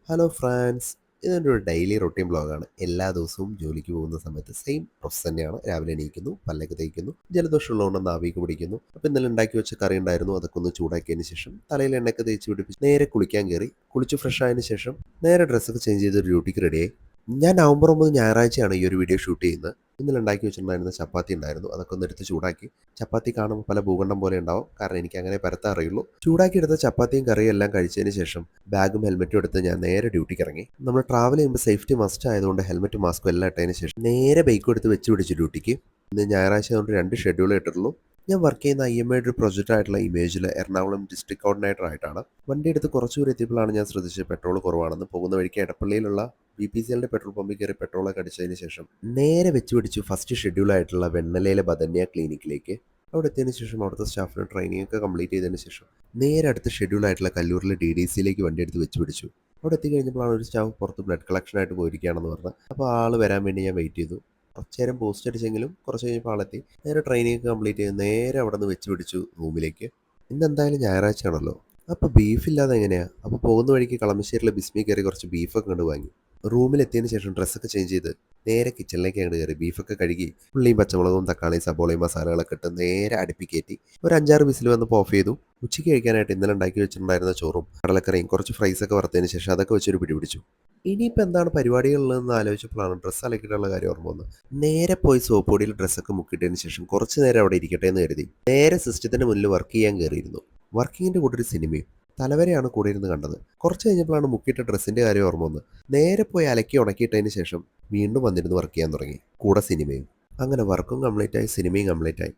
Hello France. ഇതെൻ്റെ ഒരു daily routine ബ്ലോഗാണ്. എല്ലാ ദിവസവും ജോലിക്ക് പോകുന്ന സമയത്ത് സെയിം പ്രോസസ് തന്നെയാണ്. രാവിലെ എണീക്കുന്നു, പല്ലൊക്കെ തേക്കുന്നു, ജലദോഷം ഉള്ളതുകൊണ്ട് ആവിയൊക്കെ പിടിക്കുന്നു. അപ്പോൾ ഇന്നലെ ഉണ്ടാക്കി വെച്ച കറി ഉണ്ടായിരുന്നു, അതൊക്കെ ഒന്ന് ചൂടാക്കിയതിന് ശേഷം തലയിൽ എണ്ണയൊക്കെ തേച്ച് പിടിപ്പിച്ച് നേരെ കുളിക്കാൻ കയറി. കുളിച്ച് ഫ്രഷ് ആയതിന് ശേഷം നേരെ ഡ്രസ്സൊക്കെ ചേഞ്ച് ചെയ്ത് ഒരു ഡ്യൂട്ടിക്ക് റെഡിയായി. ഞാൻ നവംബർ 9 ഞായറാഴ്ചയാണ് ഈ ഒരു വീഡിയോ ഷൂട്ട് ചെയ്യുന്നത്. ഇന്നലെ ഉണ്ടാക്കി വെച്ചിട്ടുണ്ടായിരുന്ന ചപ്പാത്തി ഉണ്ടായിരുന്നു, അതൊക്കെ ഒന്ന് എടുത്ത് ചൂടാക്കി. ചപ്പാത്തി കാണുമ്പോൾ പല ഭൂഖണ്ഡം പോലെ ഉണ്ടാവും, കാരണം എനിക്ക് അങ്ങനെ പരത്താൻ അറിയുള്ളൂ. ചൂടാക്കി എടുത്ത ചപ്പാത്തിയും കറിയും എല്ലാം കഴിച്ചതിന് ശേഷം ബാഗും ഹെൽമെറ്റും എടുത്ത് ഞാൻ നേരെ ഡ്യൂട്ടിക്ക് ഇറങ്ങി. നമ്മൾ ട്രാവൽ ചെയ്യുമ്പോൾ സേഫ്റ്റി മസ്റ്റ് ആയതുകൊണ്ട് ഹെൽമെറ്റും മാസ്കും എല്ലാം ഇട്ടതിന് ശേഷം നേരെ ബൈക്കും എടുത്ത് വെച്ച് പിടിച്ചു ഡ്യൂട്ടിക്ക്. ഇന്ന് ഞായറാഴ്ച ആയതുകൊണ്ട് 2 ഷെഡ്യൂൾ ഇട്ടിട്ടുള്ളൂ. ഞാൻ വർക്ക് ചെയ്യുന്ന IMAയുടെ ഒരു പ്രൊജക്റ്റ് ആയിട്ടുള്ള ഇമേജിൽ എറണാകുളം ഡിസ്ട്രിക്ട് കോർഡിനേറ്റർ ആയിട്ടാണ്. വണ്ടി എടുത്ത് കുറച്ച് ദൂരം എത്തിയപ്പോഴാണ് ഞാൻ ശ്രദ്ധിച്ചത് പെട്രോൾ കുറവാണെന്ന്. പോകുന്ന വഴിക്ക് എടപ്പള്ളിയിലുള്ള BPCLന്റെ പെട്രോൾ പമ്പിൽ കയറി പെട്രോളൊക്കെ അടിച്ചതിന് ശേഷം നേരെ വെച്ച് പിടിച്ചു ഫസ്റ്റ് ഷെഡ്യൂൾ ആയിട്ടുള്ള വെണ്ണലയിലെ ബദന്യ ക്ലിനിക്കിലേക്ക്. അവിടെ എത്തിയതിന് ശേഷം അവിടുത്തെ സ്റ്റാഫിന് ട്രെയിനിങ് ഒക്കെ കംപ്ലീറ്റ് ചെയ്തതിന് ശേഷം നേരെ അടുത്ത ഷെഡ്യൂൾ ആയിട്ടുള്ള കല്ലൂരിലെ DDCയിലേക്ക് വണ്ടി എടുത്ത് വെച്ച് പിടിച്ചു. അവിടെ എത്തിക്കഴിഞ്ഞപ്പോഴാണ് ഒരു സ്റ്റാഫ് പുറത്ത് ബ്ലഡ് കളക്ഷനായിട്ട് പോയിരിക്കുകയാണെന്ന് പറഞ്ഞത്. അപ്പോൾ ആൾ വരാൻ വേണ്ടി ഞാൻ വെയിറ്റ് ചെയ്തു. കുറച്ച് നേരം പോസ്റ്റ് അടിച്ചെങ്കിലും കുറച്ച് കഴിഞ്ഞപ്പോൾ ആളെത്തി. നേരെ ട്രെയിനിങ് ഒക്കെ കംപ്ലീറ്റ് ചെയ്ത് നേരെ അവിടെ നിന്ന് വെച്ച് പിടിച്ചു റൂമിലേക്ക്. ഇന്ന് എന്തായാലും ഞായറാഴ്ച ആണല്ലോ, അപ്പോൾ ബീഫ് ഇല്ലാതെ എങ്ങനെയാ? അപ്പോൾ പോകുന്ന വഴിക്ക് കളമശ്ശേരിയിലെ ബിസ്മി കയറി കുറച്ച് ബീഫൊക്കെ കണ്ട് വാങ്ങി. റൂമിലെത്തിയതിന് ശേഷം ഡ്രസ്സൊക്കെ ചേഞ്ച് ചെയ്ത് നേരെ കിച്ചണിലേക്ക് അങ്ങോട്ട് കയറി ബീഫൊക്കെ കഴുകി ഉള്ളിയും പച്ചമുളകും തക്കാളിയും സബോളയും മസാലകളൊക്കെ ഇട്ട് നേരെ അടുപ്പി കയറ്റി ഒരു 5-6 വിസിൽ വന്നപ്പോൾ ഓഫ് ചെയ്തു. ഉച്ചയ്ക്ക് കഴിക്കാനായിട്ട് ഇന്നലെ ഉണ്ടാക്കി വെച്ചിട്ടുണ്ടായിരുന്ന ചോറും കടലക്കറിയും കുറച്ച് ഫ്രൈസൊക്കെ വറുത്തതിന് ശേഷം അതൊക്കെ വെച്ചൊരു പിടി പിടിച്ചു. ഇനിയിപ്പോൾ എന്താണ് പരിപാടികളിലെന്ന് ആലോചിച്ചപ്പോഴാണ് ഡ്രസ്സ് അലക്കിയിട്ടുള്ള കാര്യം ഓർമ്മ വന്നത്. നേരെ പോയി സോപ്പ് പൊടിയിൽ ഡ്രസ്സൊക്കെ മുക്കിയിട്ടതിന് ശേഷം കുറച്ച് നേരം അവിടെ ഇരിക്കട്ടെ എന്ന് കരുതി നേരെ സിസ്റ്റത്തിൻ്റെ മുന്നിൽ വർക്ക് ചെയ്യാൻ കയറിയിരുന്നു. വർക്കിങ്ങിൻ്റെ കൂടെ ഒരു സിനിമയും തലവരെയാണ് കൂടെ ഇരുന്ന് കണ്ടത്. കുറച്ച് കഴിഞ്ഞപ്പോഴാണ് മുക്കിയിട്ട ഡ്രസ്സിൻ്റെ കാര്യം ഓർമ്മ വന്നത്. നേരെ പോയി അലക്കി ഉണക്കിയിട്ടതിന് ശേഷം വീണ്ടും വന്നിരുന്ന് വർക്ക് ചെയ്യാൻ തുടങ്ങി, കൂടെ സിനിമയും. അങ്ങനെ വർക്കും കംപ്ലീറ്റ് ആയി, സിനിമയും കംപ്ലീറ്റ് ആയി.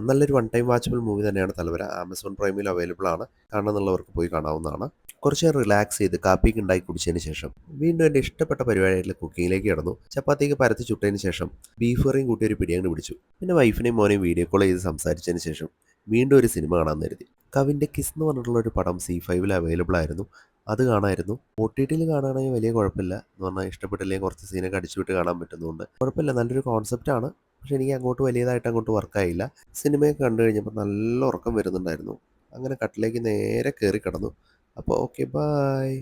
നല്ലൊരു വൺ ടൈം വാച്ചബിൾ മൂവി തന്നെയാണ് തലവര. ആമസോൺ പ്രൈമിൽ അവൈലബിൾ ആണ്. കാണണമെന്നുള്ളവർക്ക് പോയി കാണാവുന്നതാണ്. കുറച്ച് നേരം റിലാക്സ് ചെയ്ത് കാപ്പിക്ക് ഉണ്ടാക്കി കുടിച്ചതിന് ശേഷം വീണ്ടും എൻ്റെ ഇഷ്ടപ്പെട്ട പരിപാടിയായിട്ടുള്ള കുക്കിങ്ങിലേക്ക് കിടന്നു. ചപ്പാത്തിക്ക് പരത്തി ചുട്ടതിന് ശേഷം ബീഫ് കറിയും കൂട്ടി ഒരു പിടിയങ്ങ് പിടിച്ചു. പിന്നെ വൈഫിനെയും മോനെയും വീഡിയോ കോൾ ചെയ്ത് സംസാരിച്ചതിന് ശേഷം വീണ്ടും ഒരു സിനിമ കാണാൻ കരുതി. കവിൻ്റെ കിസ് എന്ന് പറഞ്ഞിട്ടുള്ള ഒരു പടം C5 അവൈലബിൾ ആയിരുന്നു. അത് കാണാമായിരുന്നു. OTTയിൽ കാണുകയാണെങ്കിൽ വലിയ കുഴപ്പമില്ല എന്ന് പറഞ്ഞാൽ, ഇഷ്ടപ്പെട്ടില്ലെങ്കിൽ കുറച്ച് സീനൊക്കെ അടിച്ചു വിട്ട് കാണാൻ പറ്റുന്നതുകൊണ്ട് കുഴപ്പമില്ല. നല്ലൊരു കോൺസെപ്റ്റാണ്. പക്ഷെ എനിക്ക് അങ്ങോട്ട് വലിയതായിട്ട് അങ്ങോട്ട് വർക്കായില്ല. സിനിമയൊക്കെ കണ്ടു കഴിഞ്ഞപ്പോൾ നല്ല ഉറക്കം വരുന്നുണ്ടായിരുന്നു. അങ്ങനെ കട്ടിലേക്ക് നേരെ കയറി കിടന്നു. അപ്പോൾ ഓക്കെ, ബായ്.